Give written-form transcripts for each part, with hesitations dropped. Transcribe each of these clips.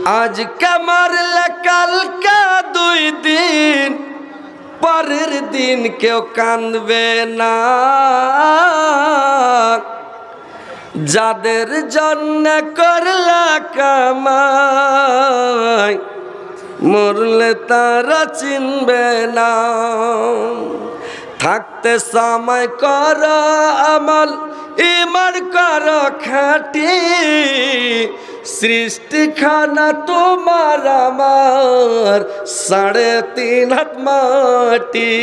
আজকে মারলে কালকে 2 দিন, পরের দিন কেউ কাঁদবে না। যাদের জন্য করলা কামাই, মরলে তারা চিনবে না। থাকতে সময় কর আমল, ঈমান কর খাঁটি। সৃষ্টিখানা তোমার আমার 3.5 হাত মাটি।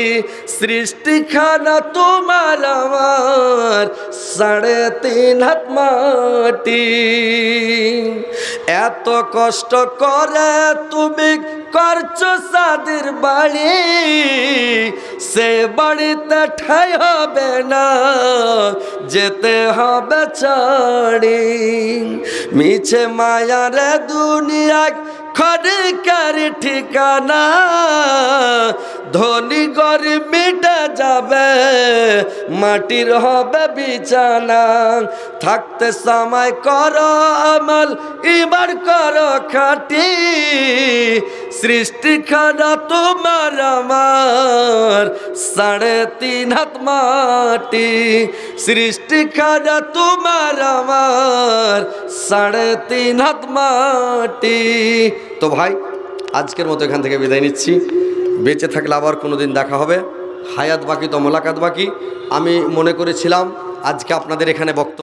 সৃষ্টিখানা তোমার আমার 3.5 হাত মাটি। এত কষ্ট করে তুমি করছো সাদের বাড়ি, সে বাড়িতে ঠাই হবে না, যেতে হবে ছাড়ি। মিছে মায়ার দুনিয়ায় খড়কার ঠিকানা, ধনী গরিব মিটে যাবে, মাটির হবে বিছানা। থাকতে সময় করো আমল, ঈমান করো খাঁটি। সৃষ্টিখানা তোমার আমার 3.5 হাত মাটি। সৃষ্টিখানা তোমার আমার 3.5 হাত মাটি। তো ভাই, আজকের মতো এখান থেকে বিদায় নিচ্ছি। বেঁচে থাকলে আবার কোনো দিন দেখা হবে। হায়াত বাকি তো মোলাকাত বাকি। আমি মনে করেছিলাম আজকে আপনাদের এখানে বক্তব্য